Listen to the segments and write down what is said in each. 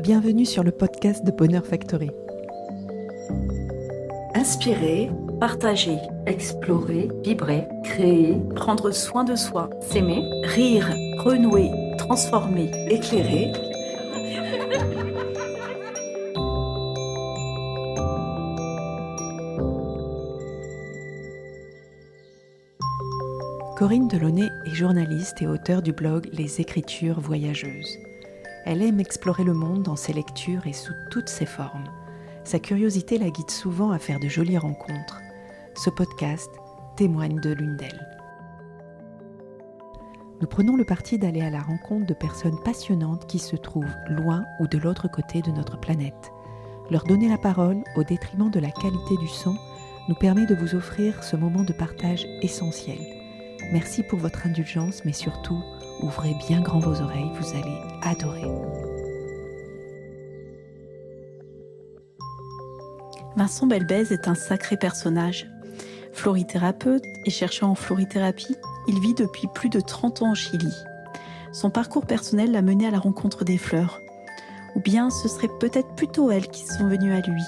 Bienvenue sur le podcast de Bonheur Factory. Inspirer, partager, explorer, vibrer, créer, prendre soin de soi, s'aimer, rire, renouer, transformer, éclairer. Corinne Delaunay est journaliste et auteure du blog Les Écritures Voyageuses. Elle aime explorer le monde dans ses lectures et sous toutes ses formes. Sa curiosité la guide souvent à faire de jolies rencontres. Ce podcast témoigne de l'une d'elles. Nous prenons le parti d'aller à la rencontre de personnes passionnantes qui se trouvent loin ou de l'autre côté de notre planète. Leur donner la parole au détriment de la qualité du son nous permet de vous offrir ce moment de partage essentiel. Merci pour votre indulgence, mais surtout, ouvrez bien grand vos oreilles, vous allez adorer. Vincent Belbèze est un sacré personnage. Florithérapeute et chercheur en florithérapie, il vit depuis plus de 30 ans au Chili. Son parcours personnel l'a mené à la rencontre des fleurs. Ou bien ce serait peut-être plutôt elles qui sont venues à lui.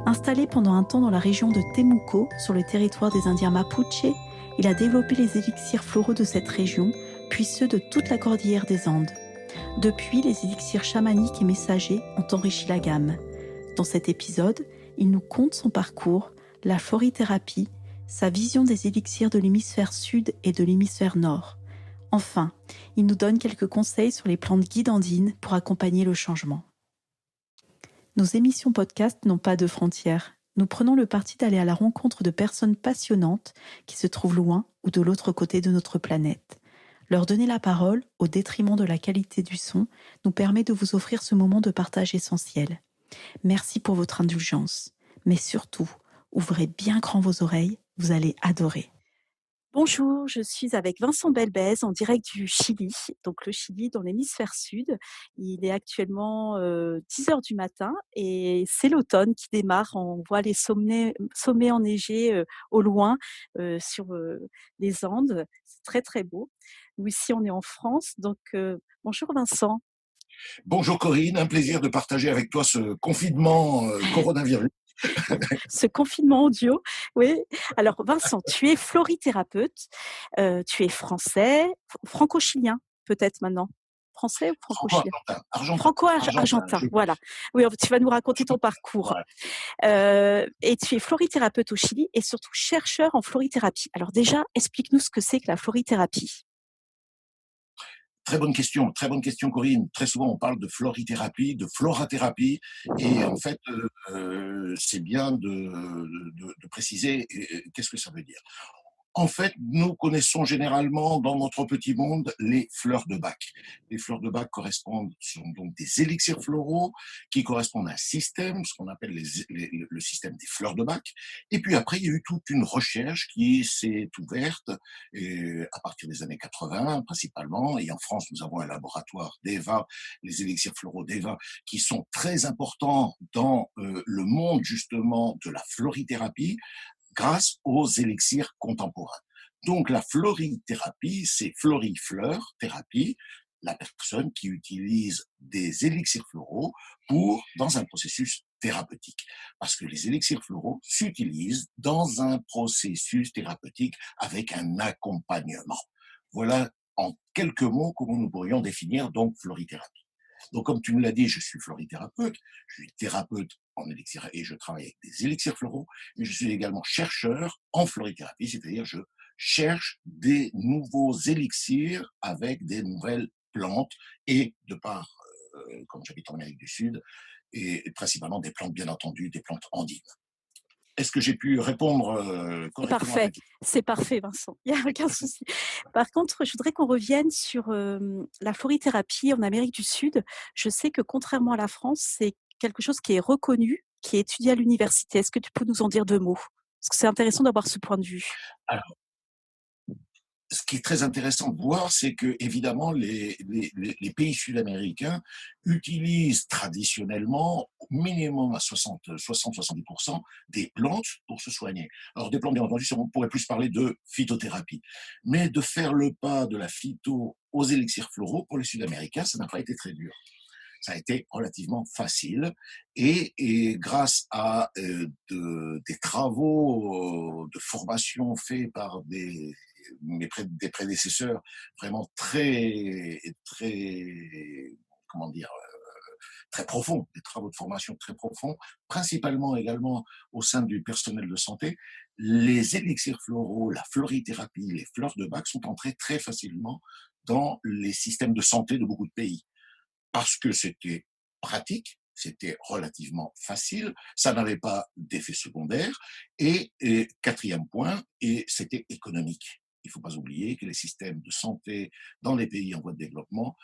Installé pendant un temps dans la région de Temuco, sur le territoire des Indiens Mapuche, il a développé les élixirs floraux de cette région, puis ceux de toute la cordillère des Andes. Depuis, les élixirs chamaniques et messagers ont enrichi la gamme. Dans cet épisode, il nous conte son parcours, la florithérapie, sa vision des élixirs de l'hémisphère sud et de l'hémisphère nord. Enfin, il nous donne quelques conseils sur les plantes guides andines pour accompagner le changement. Nos émissions podcast n'ont pas de frontières. Nous prenons le parti d'aller à la rencontre de personnes passionnantes qui se trouvent loin ou de l'autre côté de notre planète. Leur donner la parole, au détriment de la qualité du son, nous permet de vous offrir ce moment de partage essentiel. Merci pour votre indulgence. Mais surtout, ouvrez bien grand vos oreilles, vous allez adorer. Bonjour, je suis avec Vincent Belbèze en direct du Chili, donc le Chili dans l'hémisphère sud. Il est actuellement 10h du matin et c'est l'automne qui démarre. On voit les sommets enneigés au loin sur les Andes. C'est très très beau. Nous ici on est en France, donc bonjour Vincent. Bonjour Corinne, un plaisir de partager avec toi ce confinement coronavirus. Ce confinement audio, oui. Alors Vincent, tu es florithérapeute, tu es français, franco-chilien peut-être maintenant. Français ou franco-chilien? Argentin. Franco-argentin, voilà. Oui, tu vas nous raconter ton parcours. Et tu es florithérapeute au Chili et surtout chercheur en florithérapie. Alors déjà, explique-nous ce que c'est que la florithérapie. Très bonne question Corinne. Très souvent on parle de florithérapie, de florathérapie et en fait c'est bien de préciser qu'est-ce que ça veut dire. En fait, nous connaissons généralement dans notre petit monde les fleurs de Bach. Les fleurs de Bach sont donc des élixirs floraux qui correspondent à un système, ce qu'on appelle le système des fleurs de Bach. Et puis après, il y a eu toute une recherche qui s'est ouverte à partir des années 80 principalement. Et en France, nous avons un laboratoire d'EVA, les élixirs floraux d'EVA, qui sont très importants dans le monde justement de la florithérapie, grâce aux élixirs contemporains. Donc la florithérapie, c'est florifleur thérapie, la personne qui utilise des élixirs floraux dans un processus thérapeutique. Parce que les élixirs floraux s'utilisent dans un processus thérapeutique avec un accompagnement. Voilà en quelques mots comment nous pourrions définir donc florithérapie. Donc, comme tu me l'as dit, je suis florithérapeute, je suis thérapeute en élixir et je travaille avec des élixirs floraux, mais je suis également chercheur en florithérapie, c'est-à-dire je cherche des nouveaux élixirs avec des nouvelles plantes et de par, comme j'habite en Amérique du Sud, et principalement des plantes, bien entendu, des plantes andines. Est-ce que j'ai pu répondre correctement? C'est parfait, Vincent. Il n'y a aucun souci. Par contre, je voudrais qu'on revienne sur la florithérapie en Amérique du Sud. Je sais que contrairement à la France, c'est quelque chose qui est reconnu, qui est étudié à l'université. Est-ce que tu peux nous en dire deux mots? Parce que c'est intéressant d'avoir ce point de vue. Alors, ce qui est très intéressant de voir, c'est que évidemment les pays sud-américains utilisent traditionnellement minimum à 60-70% des plantes pour se soigner. Alors des plantes, bien entendu, on pourrait plus parler de phytothérapie. Mais de faire le pas de la phyto aux élixirs floraux, pour les Sud-Américains, ça n'a pas été très dur. Ça a été relativement facile et grâce à des travaux de formation faits par des prédécesseurs vraiment comment dire, très profonds, des travaux de formation très profonds, principalement également au sein du personnel de santé, les élixirs floraux, la florithérapie, les fleurs de bac sont entrées très facilement dans les systèmes de santé de beaucoup de pays parce que c'était pratique, c'était relativement facile, ça n'avait pas d'effet secondaire, et quatrième point, et c'était économique. Il ne faut pas oublier que les systèmes de santé dans les pays en voie de développement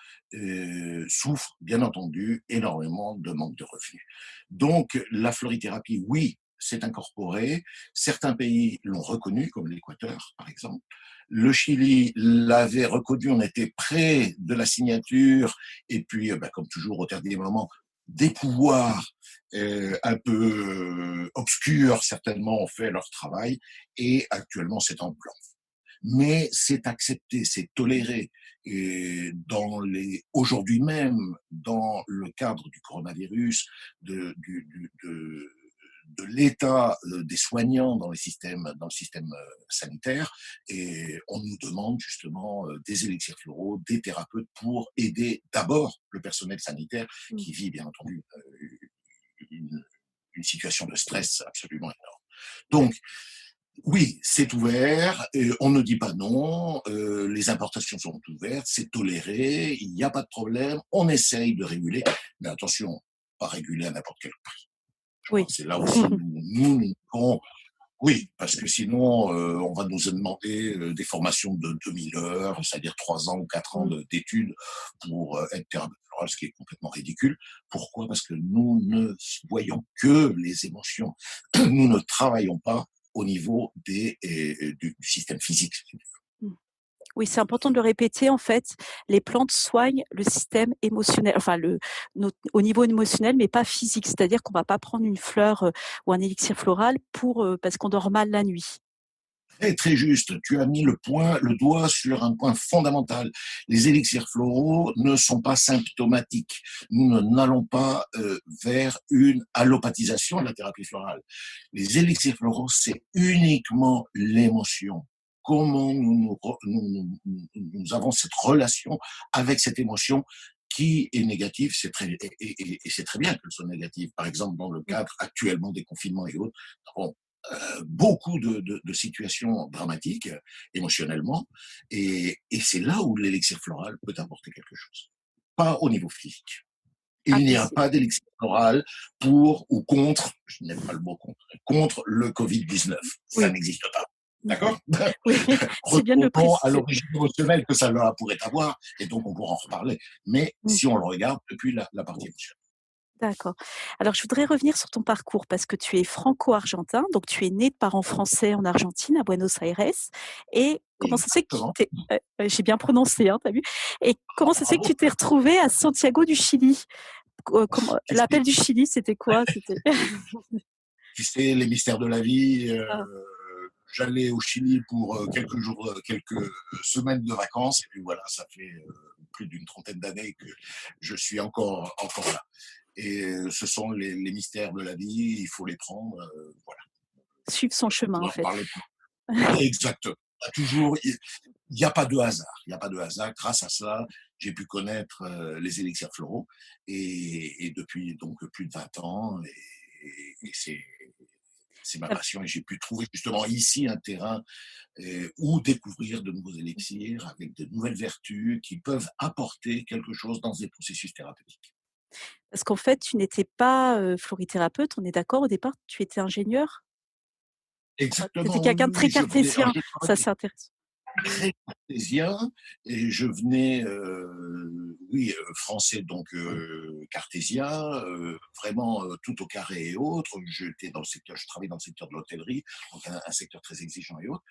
souffrent, bien entendu, énormément de manque de revenus. Donc, la florithérapie, oui, c'est incorporé. Certains pays l'ont reconnu, comme l'Équateur, par exemple. Le Chili l'avait reconnu, on était près de la signature, et puis, comme toujours, au dernier moment, des pouvoirs un peu obscurs, certainement, ont fait leur travail, et actuellement, c'est en plan. Mais c'est accepté, c'est toléré. Et aujourd'hui même, dans le cadre du coronavirus, de l'état des soignants dans le système sanitaire, et on nous demande justement des élixirs floraux, des thérapeutes pour aider d'abord le personnel sanitaire qui vit bien entendu une, une situation de stress absolument énorme. Donc, oui, c'est ouvert, on ne dit pas non, les importations sont ouvertes, c'est toléré, il n'y a pas de problème, on essaye de réguler, mais attention, pas réguler à n'importe quel prix. Oui. C'est là aussi oui, parce que sinon, on va nous demander des formations de 2000 heures, c'est-à-dire 3 ans ou 4 ans d'études pour être thérapeute floral, ce qui est complètement ridicule. Pourquoi? Parce que nous ne voyons que les émotions. Nous ne travaillons pas au niveau du système physique. Oui, c'est important de le répéter. En fait, les plantes soignent le système émotionnel, enfin au niveau émotionnel, mais pas physique. C'est-à-dire qu'on va pas prendre une fleur ou un élixir floral parce qu'on dort mal la nuit. Très, très juste. Tu as mis le doigt sur un point fondamental. Les élixirs floraux ne sont pas symptomatiques. Nous n'allons pas vers une allopathisation de la thérapie florale. Les élixirs floraux, c'est uniquement l'émotion. Comment nous avons cette relation avec cette émotion qui est négative, et c'est très bien qu'elle soit négative. Par exemple, dans le cadre actuellement des confinements et autres, beaucoup de situations dramatiques émotionnellement, et c'est là où l'élixir floral peut apporter quelque chose. Pas au niveau physique. Il n'y a pas d'élixir floral pour ou contre, je n'aime pas le mot contre le Covid-19. Ça n'existe pas. D'accord? Oui, c'est bien de le préciser. À l'origine émotionnelle que ça pourrait avoir, et donc on pourra en reparler. Mais si on le regarde depuis la partie émotionnelle. D'accord. Alors, je voudrais revenir sur ton parcours parce que tu es franco-argentin, donc tu es né de parents français en Argentine, à Buenos Aires. Et comment ça se fait que j'ai bien prononcé, hein, t'as vu? Et comment ça se fait que tu t'es retrouvé à Santiago du Chili? L'appel du Chili, c'était quoi? Tu sais, les mystères de la vie. J'allais au Chili pour quelques semaines de vacances, et puis voilà, ça fait plus d'une trentaine d'années que je suis encore là. Et ce sont les mystères de la vie, il faut les prendre, voilà. Suivre son chemin, en fait. Exactement. Il n'y a pas de hasard. Il n'y a pas de hasard. Grâce à ça, j'ai pu connaître les élixirs floraux, et depuis donc plus de 20 ans, et c'est ma passion, et j'ai pu trouver justement ici un terrain où découvrir de nouveaux élixirs avec de nouvelles vertus qui peuvent apporter quelque chose dans des processus thérapeutiques. Parce qu'en fait, tu n'étais pas florithérapeute, on est d'accord, au départ, tu étais ingénieur? Exactement. Tu étais quelqu'un de très cartésien, ça c'est intéressant. Très cartésien, et je venais, français, donc cartésien, vraiment tout au carré et autres. Je travaillais dans le secteur de l'hôtellerie, donc un secteur très exigeant et autres.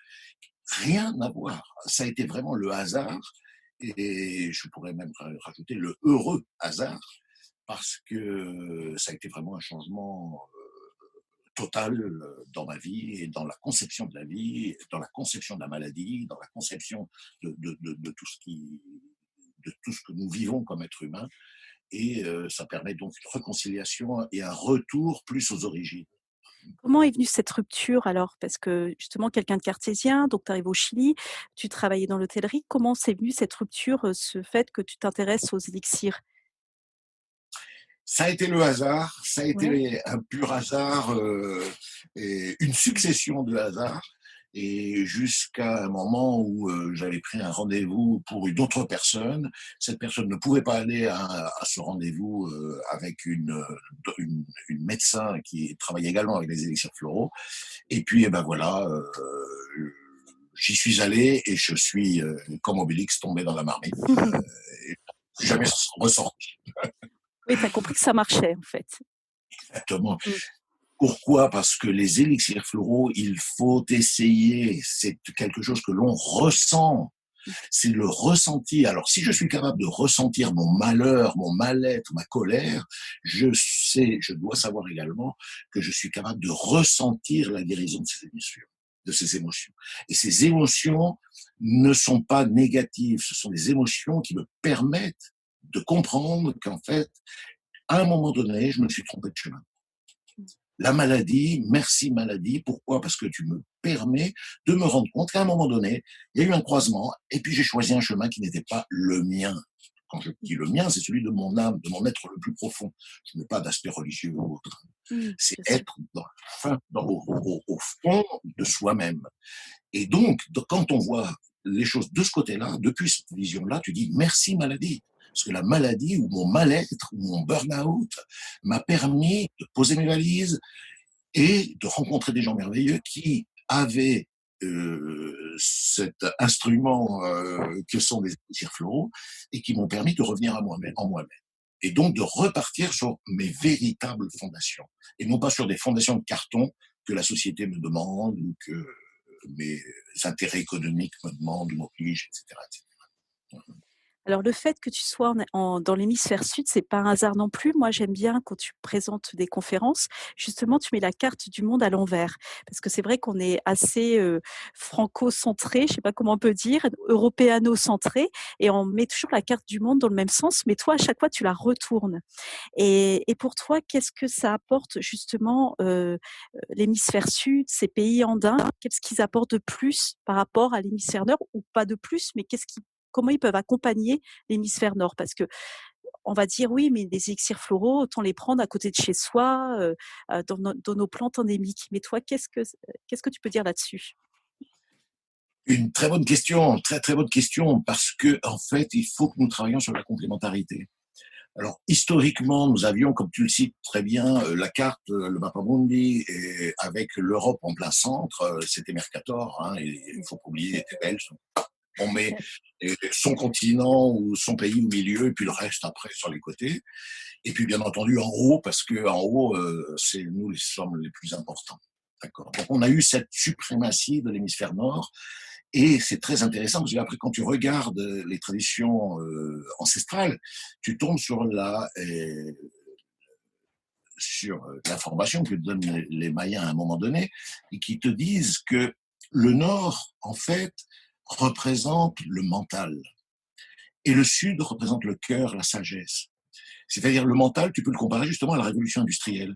Rien à voir. Ça a été vraiment le hasard, et je pourrais même rajouter le heureux hasard parce que ça a été vraiment un changement total dans ma vie et dans la conception de la vie, dans la conception de la maladie, dans la conception de tout de tout ce que nous vivons comme être humain. Et ça permet donc une réconciliation et un retour plus aux origines. Comment est venue cette rupture alors? Parce que justement quelqu'un de cartésien, donc tu arrives au Chili, tu travaillais dans l'hôtellerie. Comment c'est venu cette rupture, ce fait que tu t'intéresses aux élixirs? Ça a été le hasard, ça a Ouais. été un pur hasard, et une succession de hasards, et jusqu'à un moment où j'avais pris un rendez-vous pour une autre personne. Cette personne ne pouvait pas aller à ce rendez-vous avec une médecin qui travaille également avec les élixirs floraux. Et puis, eh ben voilà, j'y suis allé et je suis, comme Obélix, tombé dans la marmite. Et jamais ressorti. Oui, tu as compris que ça marchait en fait. Exactement. Mmh. Pourquoi? Parce que les élixirs floraux, il faut essayer. C'est quelque chose que l'on ressent. C'est le ressenti. Alors, si je suis capable de ressentir mon malheur, mon mal-être, ma colère, je dois savoir également que je suis capable de ressentir la guérison de ces émotions, de ces émotions. Et ces émotions ne sont pas négatives. Ce sont des émotions qui me permettent de comprendre qu'en fait, à un moment donné, je me suis trompé de chemin. La maladie, merci maladie. Pourquoi? Parce que tu me permets de me rendre compte qu'à un moment donné, il y a eu un croisement et puis j'ai choisi un chemin qui n'était pas le mien. Quand je dis le mien, c'est celui de mon âme, de mon être le plus profond. Je n'ai pas d'aspect religieux ou autre. Mmh, C'est bien sûr. être au fond de soi-même. Et donc, quand on voit les choses de ce côté-là, depuis cette vision-là, tu dis merci maladie. Parce que la maladie ou mon mal-être ou mon burn-out m'a permis de poser mes valises et de rencontrer des gens merveilleux qui avaient cet instrument que sont les élixirs floraux et qui m'ont permis de revenir à moi-même, en moi-même. Et donc de repartir sur mes véritables fondations et non pas sur des fondations de carton que la société me demande ou que mes intérêts économiques me demandent ou m'obligent, etc., etc. Alors le fait que tu sois dans l'hémisphère sud, c'est pas un hasard non plus. Moi, j'aime bien quand tu présentes des conférences, justement, tu mets la carte du monde à l'envers. Parce que c'est vrai qu'on est assez franco-centré, je sais pas comment on peut dire, européano-centré, et on met toujours la carte du monde dans le même sens, mais toi, à chaque fois, tu la retournes. Et pour toi, qu'est-ce que ça apporte justement l'hémisphère sud, ces pays andins? Qu'est-ce qu'ils apportent de plus par rapport à l'hémisphère nord, ou pas de plus, mais comment ils peuvent accompagner l'hémisphère nord? Parce que on va dire oui, mais les élixirs floraux, autant les prendre à côté de chez soi, dans nos plantes endémiques. Mais toi, qu'est-ce que tu peux dire là-dessus? Une très bonne question, très très bonne question, parce que en fait, il faut que nous travaillions sur la complémentarité. Alors, historiquement, nous avions, comme tu le cites très bien, la carte, le Mappamundi, et avec l'Europe en plein centre, c'était Mercator, hein, et il faut pas oublier, était belge. On met son continent ou son pays au milieu, et puis le reste après sur les côtés. Et puis, bien entendu, en haut, parce que en haut, c'est nous les sommes les plus importants. D'accord. Donc, on a eu cette suprématie de l'hémisphère nord, et c'est très intéressant parce qu'après, quand tu regardes les traditions ancestrales, tu tombes sur l'information que donnent les Mayens à un moment donné et qui te disent que le Nord, en fait, représente le mental et le Sud représente le cœur, la sagesse. C'est-à-dire le mental, tu peux le comparer justement à la révolution industrielle.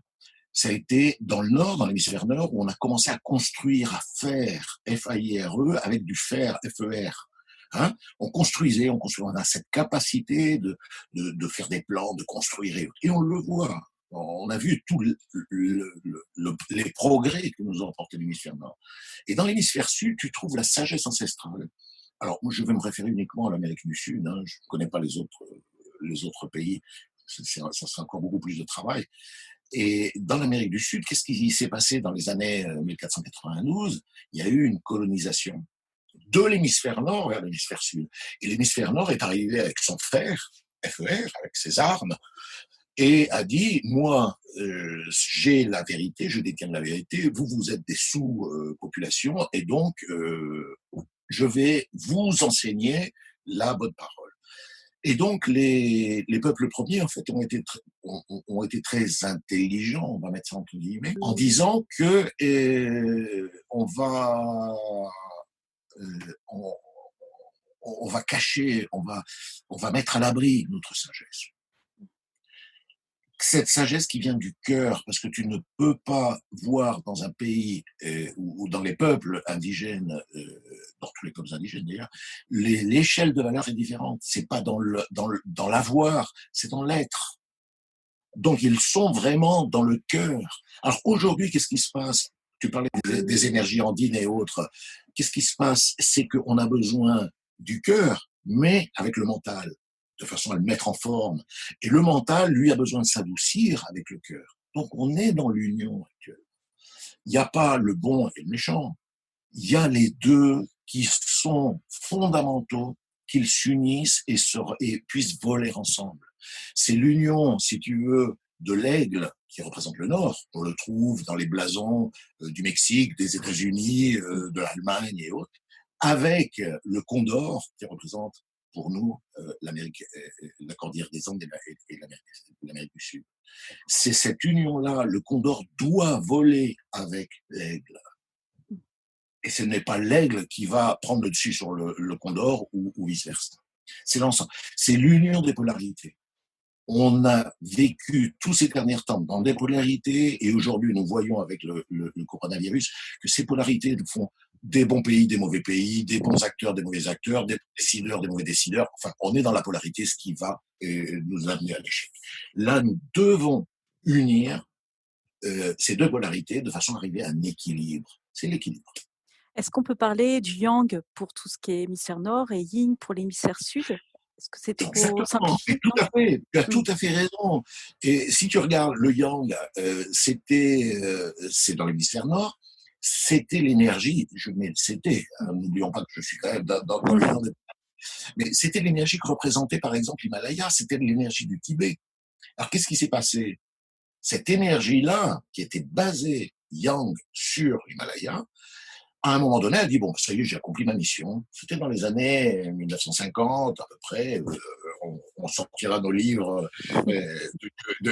Ça a été dans le Nord, dans l'hémisphère Nord, où on a commencé à construire, à faire, F-A-I-R-E, avec du fer, F-E-R. Hein, on a cette capacité de faire des plans, de construire, et on le voit. On a vu tous les progrès que nous a apporté l'hémisphère Nord. Et dans l'hémisphère Sud, tu trouves la sagesse ancestrale. Alors, moi, je vais me référer uniquement à l'Amérique du Sud. Hein, je ne connais pas les autres pays. Ça sera encore beaucoup plus de travail. Et dans l'Amérique du Sud, qu'est-ce qui s'est passé dans les années 1492? Il y a eu une colonisation de l'hémisphère nord vers l'hémisphère sud. Et l'hémisphère nord est arrivé avec son fer, FER, avec ses armes, et a dit, moi, j'ai la vérité, je détiens la vérité, vous êtes des sous-populations, et donc, je vais vous enseigner la bonne parole. Et donc, les peuples premiers, en fait, ont été très intelligents, on va mettre ça entre guillemets, en disant que on va, on, on va cacher, on va mettre à l'abri notre sagesse. Cette sagesse qui vient du cœur, parce que tu ne peux pas voir dans un pays ou dans les peuples indigènes, dans tous les peuples indigènes d'ailleurs, l'échelle de valeur est différente. C'est pas dans l'avoir, c'est dans l'être. Donc ils sont vraiment dans le cœur. Alors aujourd'hui, qu'est-ce qui se passe? Tu parlais des énergies andines et autres. Qu'est-ce qui se passe? C'est qu'on a besoin du cœur, mais avec le mental, de façon à le mettre en forme. Et le mental, lui, a besoin de s'adoucir avec le cœur. Donc on est dans l'union actuelle. Il n'y a pas le bon et le méchant. Il y a les deux qui sont fondamentaux, qu'ils s'unissent et puissent voler ensemble. C'est l'union, si tu veux, de l'aigle qui représente le Nord. On le trouve dans les blasons du Mexique, des États-Unis, de l'Allemagne et autres, avec le condor qui représente pour nous l'Amérique, la cordillère des Andes et l'Amérique du Sud. C'est cette union-là, le condor doit voler avec l'aigle. Et ce n'est pas l'aigle qui va prendre le dessus sur le condor ou vice-versa. C'est l'ensemble. C'est l'union des polarités. On a vécu tous ces derniers temps dans des polarités et aujourd'hui nous voyons avec le coronavirus que ces polarités font des bons pays, des mauvais pays, des bons acteurs, des mauvais acteurs, des décideurs, des mauvais décideurs. Enfin, on est dans la polarité, ce qui va nous amener à l'échec. Là, nous devons unir ces deux polarités de façon à arriver à un équilibre. C'est l'équilibre. Est-ce qu'on peut parler du yang pour tout ce qui est hémisphère nord et yin pour l'hémisphère sud? Est-ce que c'est trop Exactement. simplifié? Et tout à fait, tu as tout à fait raison. Et si tu regardes le yang, c'est dans l'hémisphère nord, c'était l'énergie, n'oublions pas que je suis quand même dans le genre mais c'était l'énergie que représentait par exemple l'Himalaya, c'était l'énergie du Tibet. Alors qu'est-ce qui s'est passé? Cette énergie-là, qui était basée yang sur l'Himalaya, à un moment donné, elle dit, bon, ça y est, j'ai accompli ma mission. C'était dans les années 1950, à peu près. On sortira nos livres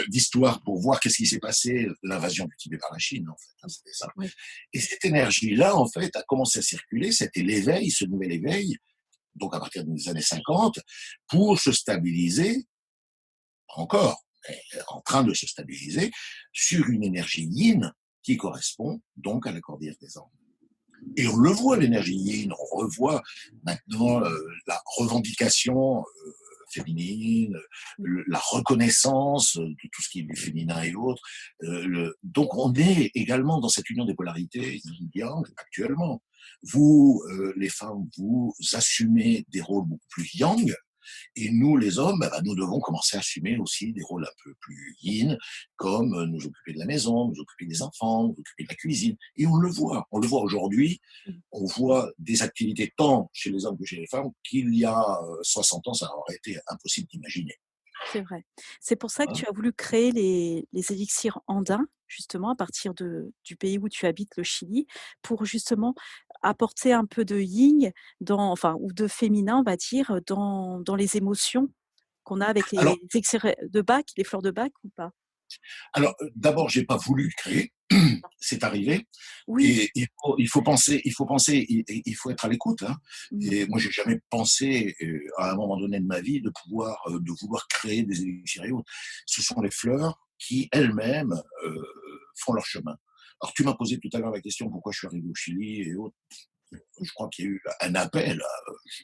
d'histoire pour voir qu'est-ce qui s'est passé, l'invasion du Tibet par la Chine, en fait. Hein, c'était ça. Oui. Et cette énergie-là, en fait, a commencé à circuler. C'était l'éveil, ce nouvel éveil, donc à partir des années 50, pour se stabiliser, encore, en train de se stabiliser, sur une énergie yin qui correspond donc à la cordillère des Andes. Et on le voit, l'énergie yin, on revoit maintenant la revendication féminine, la reconnaissance de tout ce qui est du féminin et autres. Donc on est également dans cette union des polarités yin-yang actuellement. Vous, les femmes, vous assumez des rôles beaucoup plus yang, et nous, les hommes, nous devons commencer à assumer aussi des rôles un peu plus yin, comme nous occuper de la maison, nous occuper des enfants, nous occuper de la cuisine. Et on le voit aujourd'hui, on voit des activités tant chez les hommes que chez les femmes qu'il y a 60 ans, ça aurait été impossible d'imaginer. C'est vrai. C'est pour ça que tu as voulu créer les élixirs andins, justement, à partir du pays où tu habites, le Chili, pour justement apporter un peu de yin, ou de féminin, on va dire, dans les émotions qu'on a avec les élixirs de Bach, les fleurs de Bach ou pas? Alors, d'abord, j'ai pas voulu le créer. C'est arrivé. Oui. Et il faut penser, il faut être à l'écoute. Hein. Et moi, j'ai jamais pensé à un moment donné de ma vie de vouloir créer des élixirs et autres. Ce sont les fleurs qui elles-mêmes font leur chemin. Alors, tu m'as posé tout à l'heure la question pourquoi je suis arrivé au Chili et autres. Je crois qu'il y a eu un appel,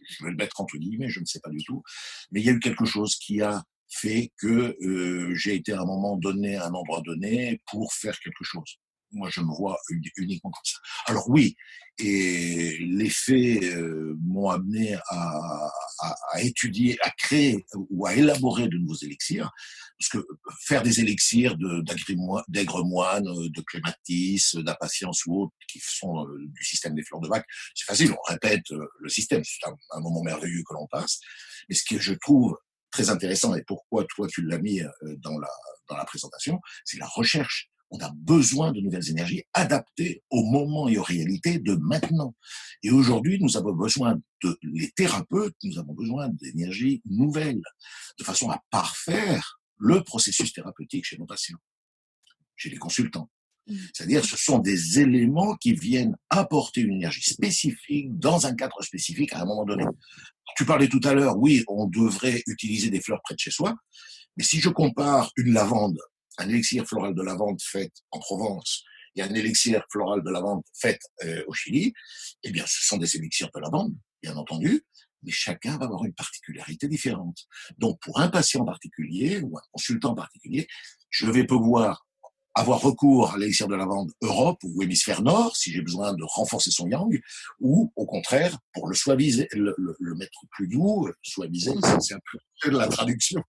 je vais le mettre entre guillemets, je ne sais pas du tout, mais il y a eu quelque chose qui a fait que j'ai été à un moment donné, à un endroit donné, pour faire quelque chose. Moi, je me vois uniquement comme ça. Alors oui, et les faits m'ont amené à étudier, à créer ou à élaborer de nouveaux élixirs, parce que faire des élixirs d'aigre moine, de clématis, d'impatience ou autres, qui sont du système des fleurs de Bach, c'est facile, on répète le système, c'est un moment merveilleux que l'on passe. Mais ce que je trouve très intéressant et pourquoi toi tu l'as mis dans la présentation, c'est la recherche. On a besoin de nouvelles énergies adaptées au moment et aux réalités de maintenant. Et aujourd'hui, les thérapeutes, nous avons besoin d'énergies nouvelles, de façon à parfaire le processus thérapeutique chez nos patients, chez les consultants. C'est-à-dire, ce sont des éléments qui viennent apporter une énergie spécifique dans un cadre spécifique à un moment donné. Tu parlais tout à l'heure, oui, on devrait utiliser des fleurs près de chez soi, mais si je compare une lavande, un élixir floral de lavande fait en Provence et un élixir floral de lavande fait au Chili, eh bien, ce sont des élixirs de lavande, bien entendu, mais chacun va avoir une particularité différente. Donc, pour un patient particulier ou un consultant particulier, je vais pouvoir avoir recours à l'élixir de lavande Europe ou hémisphère nord si j'ai besoin de renforcer son yang, ou au contraire pour le suaviser, le mettre plus doux, suaviser, c'est un peu de la traduction,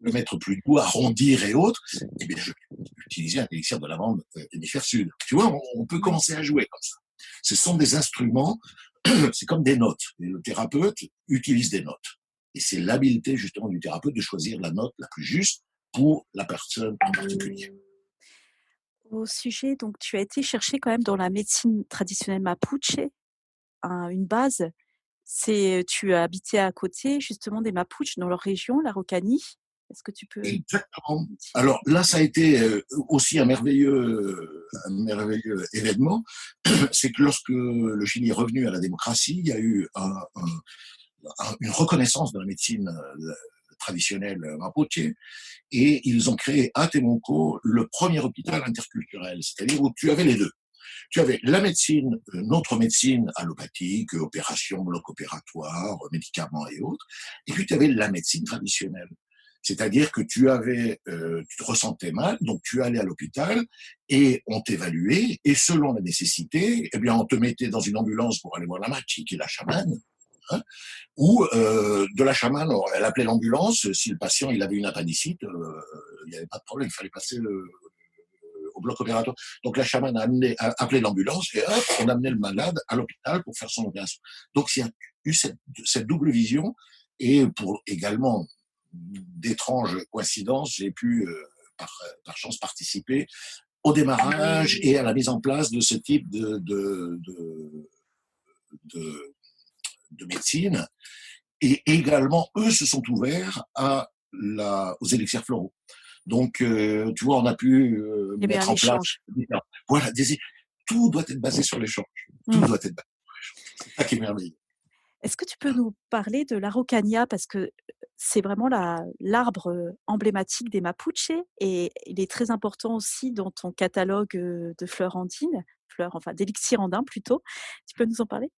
le mettre plus doux, arrondir et autres, eh bien je vais utiliser un élixir de lavande hémisphère sud. Tu vois, on peut commencer à jouer comme ça. Ce sont des instruments, c'est comme des notes. Et le thérapeute utilise des notes. Et c'est l'habileté justement du thérapeute de choisir la note la plus juste pour la personne en particulier. Au sujet, donc tu as été chercher quand même dans la médecine traditionnelle mapuche, une base. Tu as habité à côté justement des Mapuches dans leur région, l'Araucanie. Est-ce que tu peux Exactement. Alors là, ça a été aussi un merveilleux événement. C'est que lorsque le Chili est revenu à la démocratie, il y a eu une reconnaissance de la médecine traditionnelle mapuche, et ils ont créé à Temuco le premier hôpital interculturel, c'est-à-dire où tu avais les deux. Tu avais la médecine, notre médecine allopathique, opération, bloc opératoire, médicaments et autres, et puis tu avais la médecine traditionnelle. C'est-à-dire que tu te ressentais mal, donc tu allais à l'hôpital et on t'évaluait, et selon la nécessité, eh bien on te mettait dans une ambulance pour aller voir la machi, qui est la chamane, hein, ou de la chamane, elle appelait l'ambulance. Si le patient il avait une appendicite, il n'y avait pas de problème, il fallait passer au bloc opératoire. Donc la chamane a appelé l'ambulance et hop, on amenait le malade à l'hôpital pour faire son opération. Donc il y a eu cette double vision, et pour également d'étranges coïncidences, j'ai pu par chance participer au démarrage et à la mise en place de ce type de médecine. Et également, eux se sont ouverts aux élixirs floraux. Donc, tu vois, on a pu mettre en place. Voilà, tout doit être basé sur l'échange. Tout doit être basé sur l'échange. C'est ça qui est merveilleux. Est-ce que tu peux nous parler de l'Araucania, parce que c'est vraiment l'arbre emblématique des Mapuches, et il est très important aussi dans ton catalogue de fleurs andines, d'élixir andin plutôt. Tu peux nous en parler?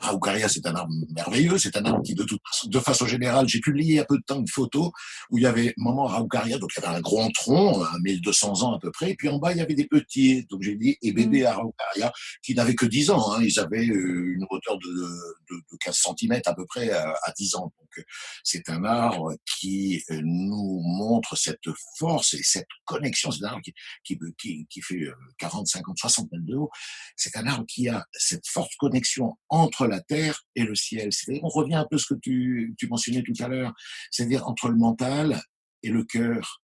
Araucaria, c'est un arbre merveilleux, c'est un arbre qui, de façon générale, j'ai publié il y a peu de temps une photo où il y avait maman Araucaria, donc il y avait un grand tronc, 1200 ans à peu près, et puis en bas, il y avait des petits, donc j'ai dit, et bébé Araucaria, qui n'avaient que 10 ans, hein, ils avaient une hauteur de 15 cm à peu près à 10 ans. Donc c'est un arbre qui nous montre cette force et cette connexion. C'est un arbre qui fait 40, 50, 60 mètres de haut. C'est un arbre qui a cette forte connexion entre la terre et le ciel. C'est-à-dire, on revient un peu à ce que tu mentionnais tout à l'heure, c'est-à-dire entre le mental et le cœur,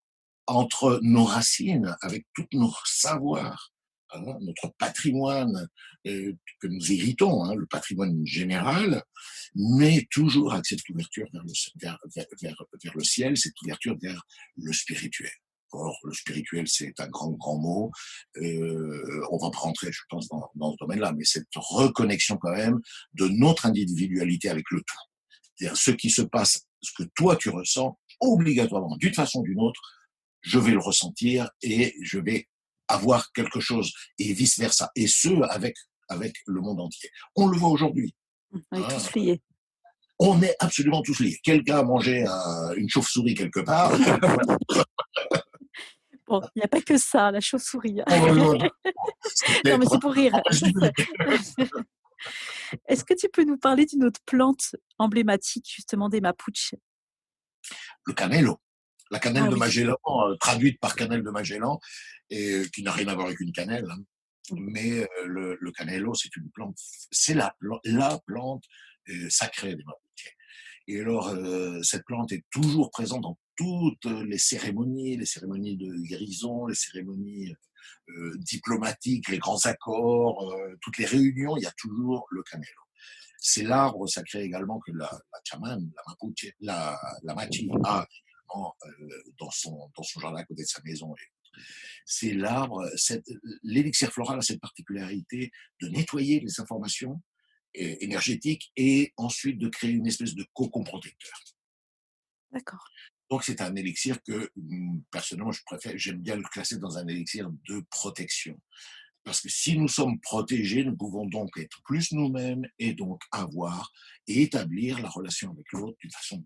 entre nos racines, avec tous nos savoirs, hein, notre patrimoine que nous héritons, hein, le patrimoine général, mais toujours avec cette ouverture vers le ciel, cette ouverture vers le spirituel. Or, le spirituel, c'est un grand mot. On va pas rentrer, je pense, dans ce domaine-là, mais cette reconnexion quand même de notre individualité avec le tout. C'est-à-dire ce qui se passe, ce que toi tu ressens, obligatoirement, d'une façon ou d'une autre, je vais le ressentir et je vais avoir quelque chose, et vice-versa. Et ce, avec le monde entier. On le voit aujourd'hui. On est tous liés. On est absolument tous liés. Quelqu'un a mangé une chauve-souris quelque part. Bon, il n'y a pas que ça, la chauve-souris. Non, mais c'est pour rire. Est-ce que tu peux nous parler d'une autre plante emblématique, justement, des Mapuches? Le canelo. La cannelle de Magellan, traduite par cannelle de Magellan, et qui n'a rien à voir avec une cannelle. Hein. Mais le canelo, c'est une plante, c'est la plante sacrée des Mapuches. Et alors, cette plante est toujours présente dans toutes les cérémonies de guérison, les cérémonies diplomatiques, les grands accords, toutes les réunions, il y a toujours le canelo. C'est l'arbre sacré également que la chamane, la mapuche, la machi a également, dans son jardin à côté de sa maison. C'est l'arbre, l'élixir floral a cette particularité de nettoyer les informations énergétiques et ensuite de créer une espèce de cocon protecteur. D'accord. Donc c'est un élixir que personnellement j'aime bien le classer dans un élixir de protection. Parce que si nous sommes protégés, nous pouvons donc être plus nous-mêmes et donc avoir et établir la relation avec l'autre d'une façon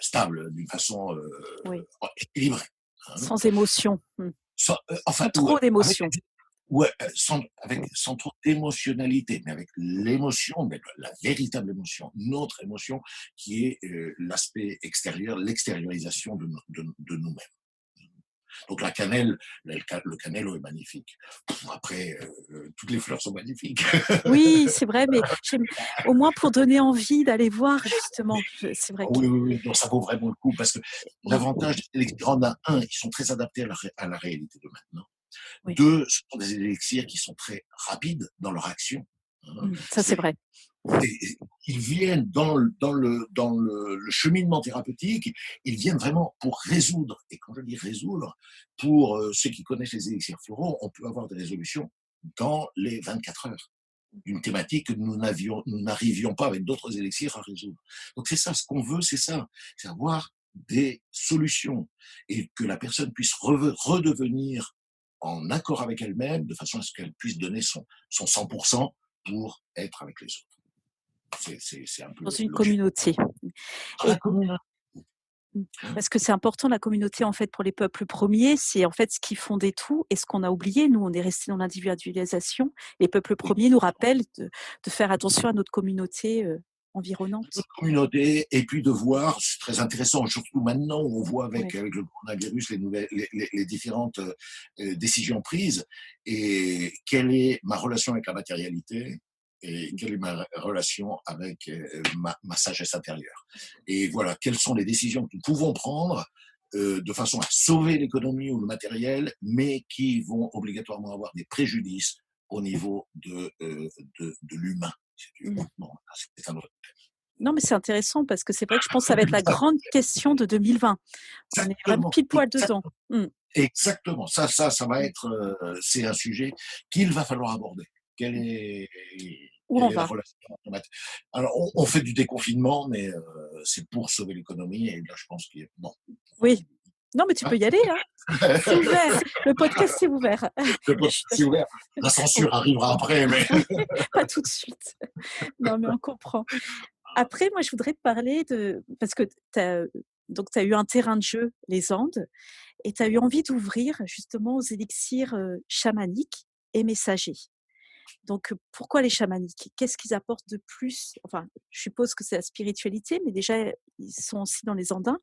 stable, d'une façon Oui. équilibrée. Hein. Sans émotion. Enfin, trop d'émotion. Sans trop d'émotionnalité, mais avec l'émotion, mais la véritable émotion, notre émotion, qui est l'aspect extérieur, l'extériorisation de nous-mêmes. Donc la cannelle, le cannello est magnifique. Après, toutes les fleurs sont magnifiques. Oui, c'est vrai, mais au moins pour donner envie d'aller voir, justement. C'est vrai que... Oui, donc ça vaut vraiment le coup, parce que l'avantage des élixirs, ils sont très adaptés à la réalité de maintenant. Oui. 2, ce sont des élixirs qui sont très rapides dans leur action. Ça, c'est vrai. Ils viennent dans le cheminement thérapeutique, ils viennent vraiment pour résoudre. Et quand je dis résoudre, pour ceux qui connaissent les élixirs floraux, on peut avoir des résolutions dans les 24 heures. Une thématique que nous n'arrivions pas avec d'autres élixirs à résoudre. Donc c'est ça, ce qu'on veut, c'est avoir des solutions et que la personne puisse redevenir en accord avec elle-même, de façon à ce qu'elle puisse donner son 100% pour être avec les autres. C'est un peu dans une communauté. La communauté. Parce que c'est important, la communauté, en fait, pour les peuples premiers, c'est en fait ce qui fondait tout et ce qu'on a oublié. Nous, on est resté dans l'individualisation. Les peuples premiers nous rappellent de faire attention à notre communauté environnante. Notre communauté, et puis de voir, c'est très intéressant, surtout maintenant où on voit avec le coronavirus les différentes décisions prises, et quelle est ma relation avec la matérialité, et quelle est ma relation avec ma sagesse intérieure. Et voilà, quelles sont les décisions que nous pouvons prendre de façon à sauver l'économie ou le matériel, mais qui vont obligatoirement avoir des préjudices au niveau de l'humain. Bon, c'est un autre thème. Non, mais c'est intéressant parce que c'est vrai que je pense que ça va être la grande question de 2020. On est vraiment pile poil dedans. Exactement. Ça va être, c'est un sujet qu'il va falloir aborder. Quelle est la relation? Alors, on fait du déconfinement, mais c'est pour sauver l'économie. Et là, je pense qu'il est bon. Oui. Non, mais tu peux y aller. Hein. C'est ouvert. Le podcast est ouvert. Le podcast est ouvert. La censure arrivera après, mais pas tout de suite. Non, mais on comprend. Après, moi, je voudrais te parler parce que tu as eu un terrain de jeu, les Andes, et tu as eu envie d'ouvrir justement aux élixirs chamaniques et messagers. Donc, pourquoi les chamaniques? Qu'est-ce qu'ils apportent de plus? Enfin, je suppose que c'est la spiritualité, mais déjà, ils sont aussi dans les Andins.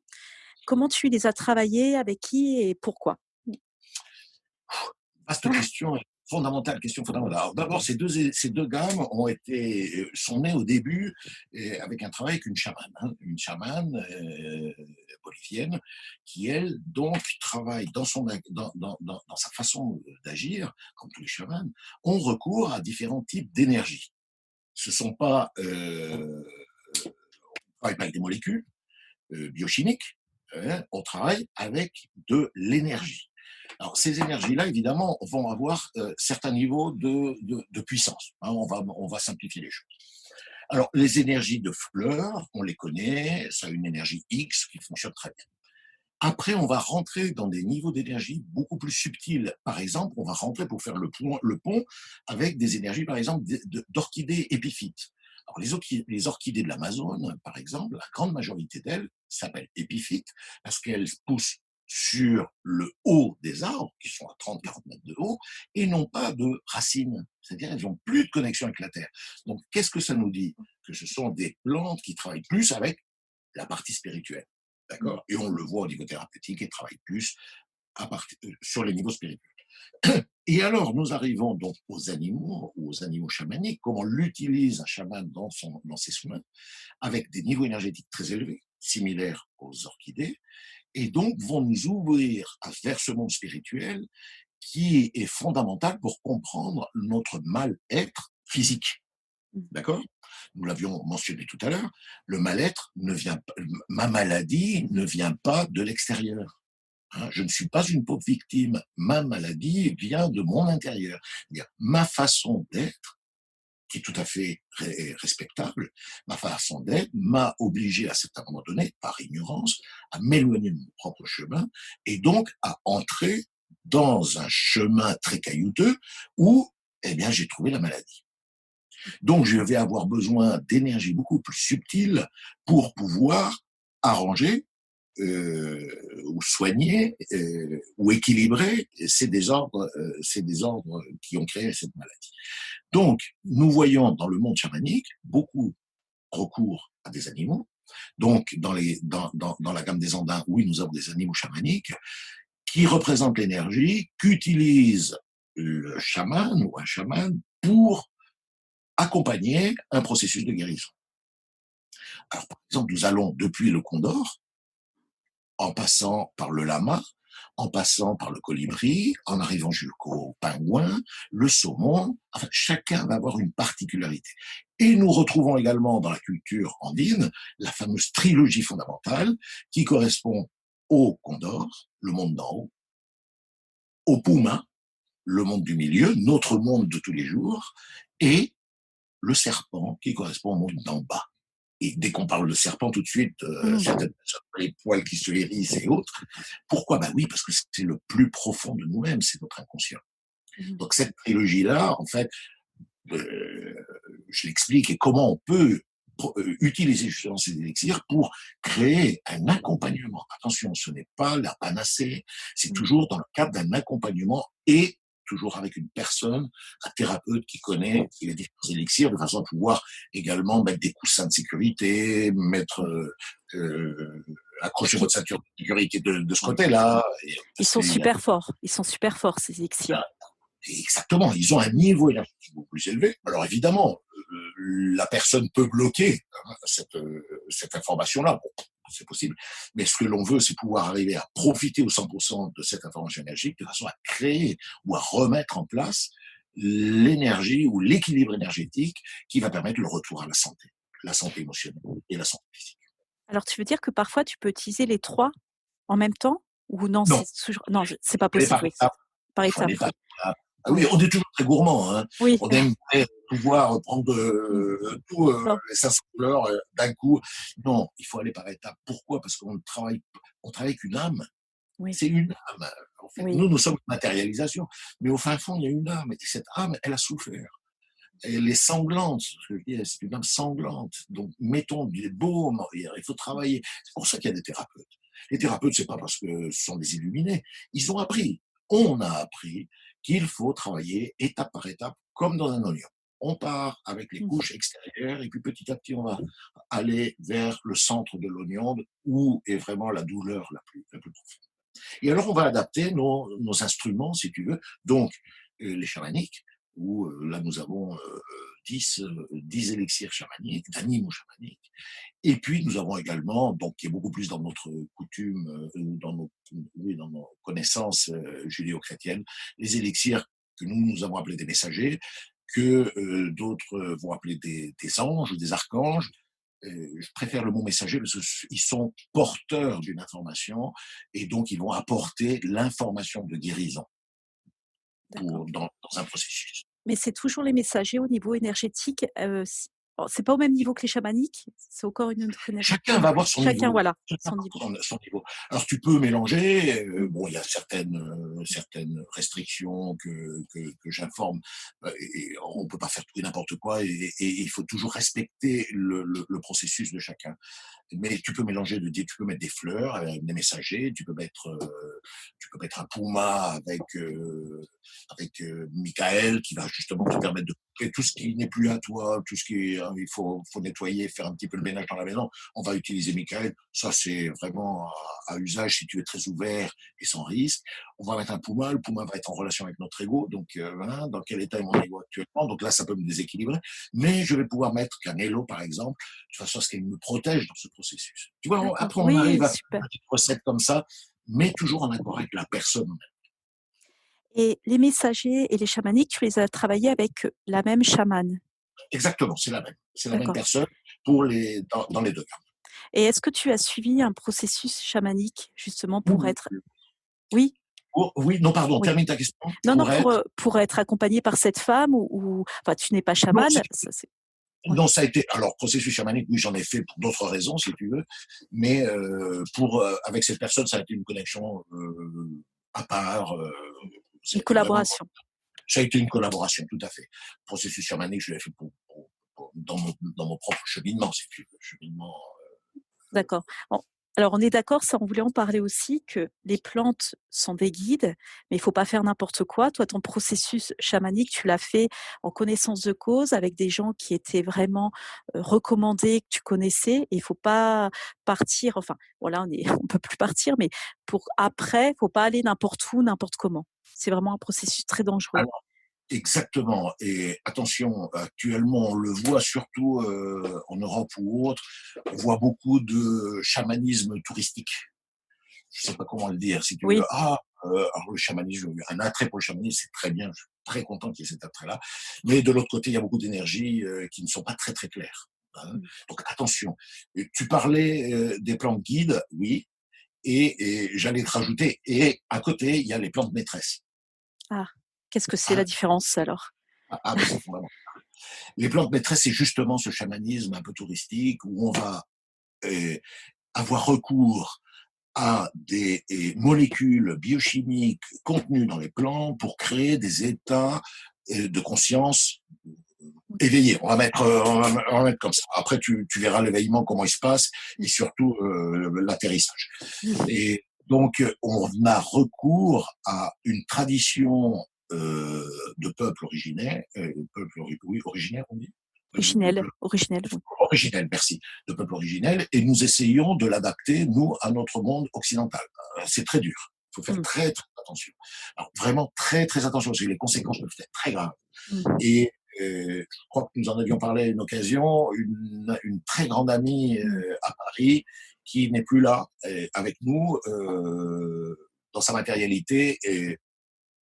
Comment tu les as travaillés? Avec qui et pourquoi? Vaste question. Question fondamentale. Alors, d'abord, ces deux gammes sont nées au début avec un travail avec une chamane bolivienne, qui elle donc travaille dans sa façon d'agir, comme tous les chamans, ont recours à différents types d'énergie. Ce sont pas on travaille pas avec des molécules biochimiques, on travaille avec de l'énergie. Alors, ces énergies-là, évidemment, vont avoir certains niveaux de puissance. Hein, on va simplifier les choses. Alors, les énergies de fleurs, on les connaît, ça a une énergie X qui fonctionne très bien. Après, on va rentrer dans des niveaux d'énergie beaucoup plus subtils. Par exemple, on va rentrer pour faire le pont avec des énergies, par exemple, d'orchidées épiphytes. Alors, les orchidées de l'Amazone, par exemple, la grande majorité d'elles s'appellent épiphytes parce qu'elles poussent sur le haut des arbres, qui sont à 30-40 mètres de haut, et n'ont pas de racines. C'est-à-dire elles n'ont plus de connexion avec la terre. Donc, qu'est-ce que ça nous dit? Que ce sont des plantes qui travaillent plus avec la partie spirituelle. D'accord? Et on le voit au niveau thérapeutique, elles travaillent plus sur les niveaux spirituels. Et alors, nous arrivons donc aux animaux chamaniques, comment l'utilise un chaman dans ses soins, avec des niveaux énergétiques très élevés. similaires aux orchidées, et donc vont nous ouvrir vers ce monde spirituel qui est fondamental pour comprendre notre mal-être physique. D'accord? Nous l'avions mentionné tout à l'heure, le mal-être ne vient pas, ma maladie ne vient pas de l'extérieur. Hein, je ne suis pas une pauvre victime. Ma maladie vient de mon intérieur. Ma façon d'être, qui est tout à fait respectable, ma façon d'être m'a obligé à certains moments donnés, par ignorance, à m'éloigner de mon propre chemin et donc à entrer dans un chemin très caillouteux où, eh bien, j'ai trouvé la maladie. Donc, je vais avoir besoin d'énergie beaucoup plus subtile pour pouvoir arranger ou soigner ou équilibrer ces désordres qui ont créé cette maladie. Donc, nous voyons dans le monde chamanique beaucoup recours à des animaux. Donc, dans la gamme des Andins, oui, nous avons des animaux chamaniques qui représentent l'énergie qu'utilise le chaman ou un chaman pour accompagner un processus de guérison. Alors, par exemple, nous allons depuis le condor, en passant par le lama, en passant par le colibri, en arrivant jusqu'au pingouin, le saumon. Enfin, chacun va avoir une particularité. Et nous retrouvons également dans la culture andine la fameuse trilogie fondamentale qui correspond au condor, le monde d'en haut, au puma, le monde du milieu, notre monde de tous les jours, et le serpent qui correspond au monde d'en bas. Et dès qu'on parle de serpent, tout de suite, certaines personnes, les poils qui se hérissent et autres. Pourquoi? Ben oui, parce que c'est le plus profond de nous-mêmes, c'est notre inconscient. Donc cette trilogie-là, en fait, je l'explique et comment on peut utiliser justement ces élixirs pour créer un accompagnement. Attention, ce n'est pas la panacée, c'est toujours dans le cadre d'un accompagnement et toujours avec une personne, un thérapeute qui connaît les différents élixirs, de façon à pouvoir également mettre des coussins de sécurité, accrocher votre ceinture de sécurité de ce côté-là. Ils sont super forts, ces élixirs. Exactement, ils ont un niveau énergétique beaucoup plus élevé. Alors évidemment, la personne peut bloquer cette information-là. Bon, c'est possible. Mais ce que l'on veut, c'est pouvoir arriver à profiter au 100% de cette information énergétique de façon à créer ou à remettre en place l'énergie ou l'équilibre énergétique qui va permettre le retour à la santé émotionnelle et la santé physique. Alors, tu veux dire que parfois, tu peux utiliser les trois en même temps? Ou non, Non, c'est pas possible. Par étapes. Ah oui, on est toujours très gourmand. Hein. Oui. On aime pouvoir prendre tout les 500 couleurs d'un coup. Non, il faut aller par étapes. Pourquoi? Parce qu'on travaille avec une âme. Oui. C'est une âme. En fait. Oui. Nous sommes une matérialisation. Mais au fin fond, il y a une âme. Et cette âme, elle a souffert. Elle est sanglante. C'est une âme sanglante. Donc, mettons des baumes. Il faut travailler. C'est pour ça qu'il y a des thérapeutes. Les thérapeutes, c'est pas parce que ce sont des illuminés. Ils ont appris. On a appris qu'il faut travailler étape par étape, comme dans un oignon. On part avec les couches extérieures et puis petit à petit, on va aller vers le centre de l'oignon où est vraiment la douleur la plus profonde. Et alors, on va adapter nos instruments, si tu veux. Donc, les chamaniques, où là, nous avons 10 élixirs chamaniques, d'animaux chamaniques. Et puis, nous avons également, donc, qui est beaucoup plus dans notre coutume, dans nos connaissances judéo-chrétiennes, les élixirs que nous avons appelés des messagers, que d'autres vont appeler des anges ou des archanges. Je préfère le mot messager parce qu'ils sont porteurs d'une information et donc ils vont apporter l'information de guérison dans un processus. Mais c'est toujours les messagers au niveau énergétique. C'est pas au même niveau que les chamaniques. C'est encore une autre énergie. Chacun va avoir son niveau. Voilà, son niveau. Alors tu peux mélanger. Bon, il y a certaines restrictions que j'informe. Et on peut pas faire tout et n'importe quoi. Et il faut toujours respecter le processus de chacun. Mais tu peux mélanger, tu peux mettre des fleurs avec des messagers. Tu peux mettre un puma avec Michael qui va justement te permettre de couper tout ce qui n'est plus à toi, tout ce qui il faut nettoyer, faire un petit peu le ménage dans la maison. On va utiliser Michael. Ça, c'est vraiment à usage si tu es très ouvert et sans risque. on va mettre un Puma, le Puma va être en relation avec notre ego, donc voilà, dans quel état est mon ego actuellement, donc là ça peut me déséquilibrer, mais je vais pouvoir mettre qu'un Hello par exemple, de façon à ce qu'elle me protège dans ce processus. Tu vois, D'accord. après on Oui, arrive à faire une super. petite recette comme ça, mais toujours en accord avec la personne. Et les messagers et les chamaniques, tu les as travaillés avec la même chamane? Exactement, c'est la même D'accord. personne pour dans les deux cas. Et est-ce que tu as suivi un processus chamanique justement pour Oui, être oui? oui, non pardon, Oui. termine ta question, Non, non, pour être. pour être accompagné par cette femme ou enfin, tu n'es pas Non, chamane, ça c'est ouais, non, ça a été. Alors, processus chamanique, oui, j'en ai fait pour d'autres raisons, si tu veux. Mais avec cette personne, ça a été une connexion à part. Ça une a été vraiment. collaboration. Ça a été une collaboration, tout à fait. Processus chamanique, je l'ai fait dans mon propre cheminement, si tu veux. Cheminement. D'accord. Bon, alors on est d'accord, ça on voulait en parler aussi, que les plantes sont des guides, mais il faut pas faire n'importe quoi. Toi, ton processus chamanique, tu l'as fait en connaissance de cause avec des gens qui étaient vraiment recommandés, que tu connaissais. Et il faut pas partir. Enfin, voilà, on peut plus partir, mais pour après, faut pas aller n'importe où, n'importe comment. C'est vraiment un processus très dangereux. Alors, exactement. Et attention, actuellement, on le voit surtout en Europe ou autre. On voit beaucoup de chamanisme touristique. Je sais pas comment le dire, si tu veux. Oui, Alors le chamanisme, un attrait pour le chamanisme, c'est très bien. Je suis très content qu'il y ait cet attrait-là. Mais de l'autre côté, il y a beaucoup d'énergies qui ne sont pas très très claires. Hein. mmh. Donc attention. Tu parlais des plantes guides, oui, et j'allais te rajouter. Et à côté, il y a les plantes maîtresses. Ah, qu'est-ce que c'est la Ah, différence alors? ben c'est fondamental. Les plantes maîtresses, c'est justement ce chamanisme un peu touristique où on va euh, avoir recours à des molécules biochimiques contenues dans les plantes pour créer des états de conscience éveillés. On va mettre comme ça. Après, tu verras l'éveillement, comment il se passe, et surtout l'atterrissage. Et donc, on a recours à une tradition de peuple originaire, oui, originaire, on dit, de Originelle, peuple originelle, oui. originel, merci, de peuple originel, et nous essayons de l'adapter, nous, à notre monde occidental. C'est très dur. Il faut faire Mmh. très, très attention. Alors, vraiment très, très attention, parce que les conséquences peuvent être très graves. Mmh. Et je crois que nous en avions parlé à une occasion, une très grande amie Mmh. à Paris, qui n'est plus là avec nous dans sa matérialité, et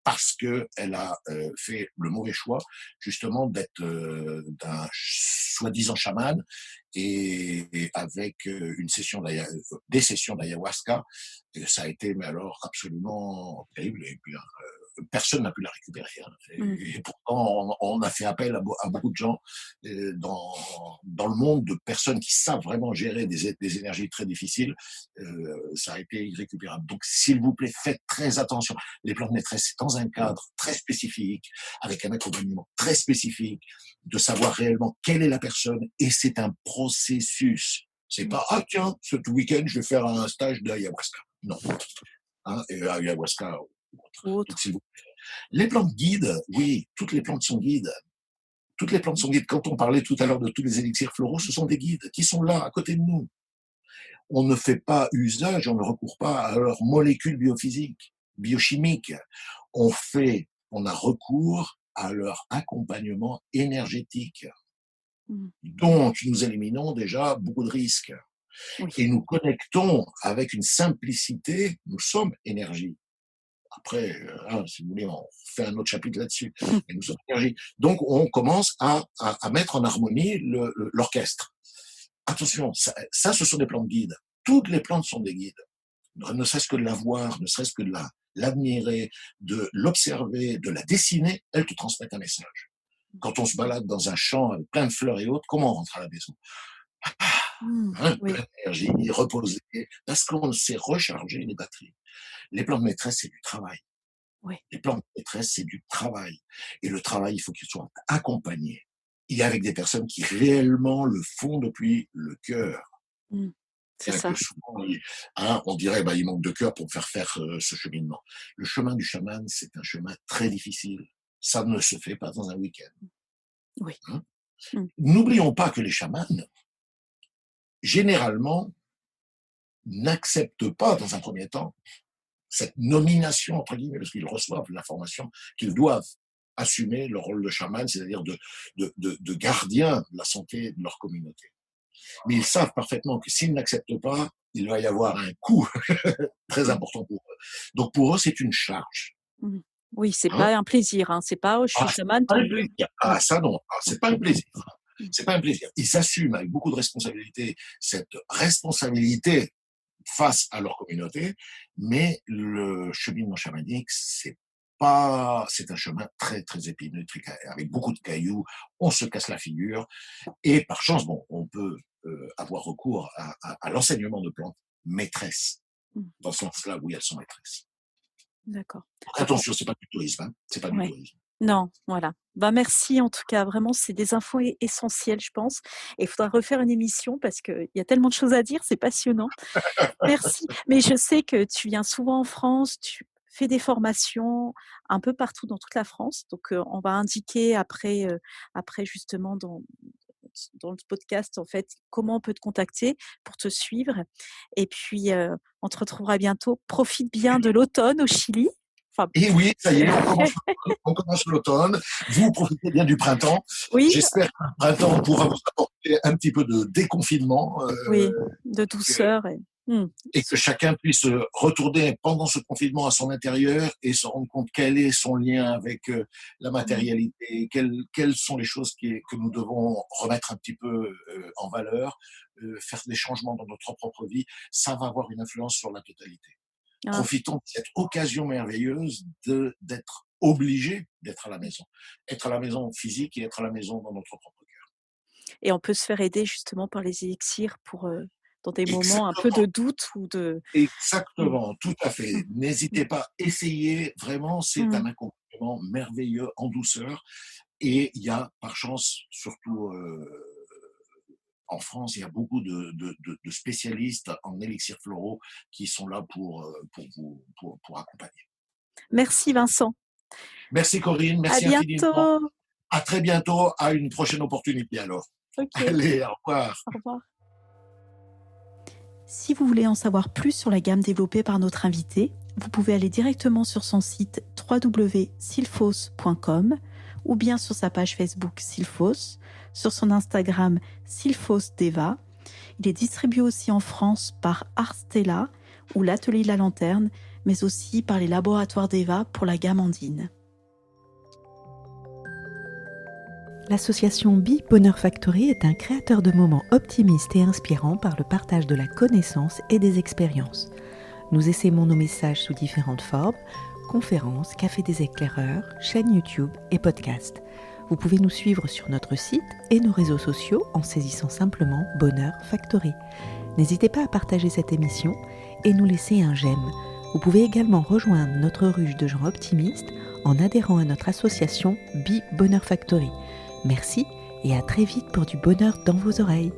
parce qu'elle a fait le mauvais choix, justement, d'être d'un soi-disant chaman et avec des sessions d'ayahuasca. Et ça a été, mais alors, absolument terrible. Et puis, personne n'a pu la récupérer. Hein. Mmh. Et pourtant, on a fait appel à beaucoup de gens dans le monde, de personnes qui savent vraiment gérer des énergies très difficiles. Ça a été irrécupérable. Donc, s'il vous plaît, faites très attention. Les plantes maîtresses, c'est dans un cadre très spécifique, avec un accompagnement très spécifique, de savoir réellement quelle est la personne, et c'est un processus. C'est Mmh. pas, ah tiens, ce week-end, je vais faire un stage d'ayahuasca. Non. Hein, et ayahuasca ou autre. Ou Donc, autre. s'il vous plaît. Les plantes guides, oui, toutes les plantes sont guides. Toutes les plantes sont guides. Quand on parlait tout à l'heure de tous les élixirs floraux, ce sont des guides qui sont là, à côté de nous. On ne fait pas usage, on ne recourt pas à leurs molécules biophysiques, biochimiques. On a recours à leur accompagnement énergétique. Mmh. Donc, nous éliminons déjà beaucoup de risques. Oui. Et nous connectons avec une simplicité, nous sommes énergie. Après, si vous voulez, on fait un autre chapitre là-dessus. Mais nous sommes énergie. Donc, on commence à mettre en harmonie l'orchestre. Attention, ça, ce sont des plantes guides. Toutes les plantes sont des guides. Ne serait-ce que de la voir, ne serait-ce que de l'admirer, de l'observer, de la dessiner, elles te transmettent un message. Quand on se balade dans un champ avec plein de fleurs et autres, comment on rentre à la maison? Mmh. Hein, Oui, plein d'énergie, reposé, parce qu'on s'est rechargé les batteries. Les plantes maîtresses, c'est du travail. oui, Les plantes maîtresses, c'est du travail. Et le travail, il faut qu'il soit accompagné. Il y a avec des personnes qui réellement le font depuis le cœur. mmh. C'est Bien que ça. souvent, on dirait il manque de cœur pour faire ce cheminement. Le chemin du chaman, c'est un chemin très difficile. Ça ne se fait pas dans un week-end. Oui. Hein. Mmh. N'oublions pas que les chamans, généralement, n'acceptent pas, dans un premier temps, cette nomination, entre guillemets, parce qu'ils reçoivent l'information qu'ils doivent assumer le rôle de chaman, c'est-à-dire de gardien de la santé de leur communauté. Mais ils savent parfaitement que s'ils n'acceptent pas, il va y avoir un coût très important pour eux. Donc pour eux, c'est une charge. Oui, c'est pas un plaisir, hein. C'est pas, je suis chaman. Ça non, c'est pas un plaisir. C'est pas un plaisir. Ils assument avec beaucoup de responsabilité cette responsabilité face à leur communauté, mais le cheminement chamanique, c'est un chemin très, très épineux, avec beaucoup de cailloux, on se casse la figure, et par chance, on peut avoir recours à l'enseignement de plantes maîtresses, dans ce sens-là où elles sont maîtresses. D'accord. Donc, attention, c'est pas du tourisme, hein. C'est pas du tourisme. Non, voilà. Merci en tout cas, vraiment, c'est des infos essentielles, je pense. Et il faudra refaire une émission parce qu'il y a tellement de choses à dire, c'est passionnant. Merci. Mais je sais que tu viens souvent en France, tu fais des formations un peu partout dans toute la France. Donc, on va indiquer après justement dans le podcast, en fait, comment on peut te contacter pour te suivre. Et puis, on te retrouvera bientôt. Profite bien de l'automne au Chili. Et oui, ça y est, on commence l'automne. Vous profitez bien du printemps. Oui. J'espère que le printemps pourra vous apporter un petit peu de déconfinement. Oui, de douceur. Et que chacun puisse retourner pendant ce confinement à son intérieur et se rendre compte quel est son lien avec la matérialité, quelles sont les choses que nous devons remettre un petit peu en valeur, faire des changements dans notre propre vie. Ça va avoir une influence sur la totalité. Profitons de cette occasion merveilleuse d'être obligés d'être à la maison. Être à la maison physique et être à la maison dans notre propre cœur. Et on peut se faire aider justement par les élixirs pour dans des moments un peu de doute ou de... Exactement, tout à fait. N'hésitez pas, essayez, vraiment, c'est un accompagnement merveilleux en douceur. Et il y a, par chance, surtout en France, il y a beaucoup de spécialistes en élixirs floraux qui sont là pour accompagner. Merci Vincent. Merci Corinne, merci infiniment. À très bientôt, à une prochaine opportunité alors. Okay. Allez, au revoir. Au revoir. Si vous voulez en savoir plus sur la gamme développée par notre invité, vous pouvez aller directement sur son site www.sylphos.com ou bien sur sa page Facebook Sylphos, sur son Instagram SylphosDeva. Il est distribué aussi en France par Arstella ou l'Atelier de la Lanterne, mais aussi par les laboratoires d'Eva pour la gamme andine. L'association Be Bonheur Factory est un créateur de moments optimistes et inspirants par le partage de la connaissance et des expériences. Nous essaimons nos messages sous différentes formes, conférences, café des éclaireurs, chaîne YouTube et podcast. Vous pouvez nous suivre sur notre site et nos réseaux sociaux en saisissant simplement Bonheur Factory. N'hésitez pas à partager cette émission et nous laisser un j'aime. Vous pouvez également rejoindre notre ruche de gens optimistes en adhérant à notre association Be Bonheur Factory. Merci et à très vite pour du bonheur dans vos oreilles.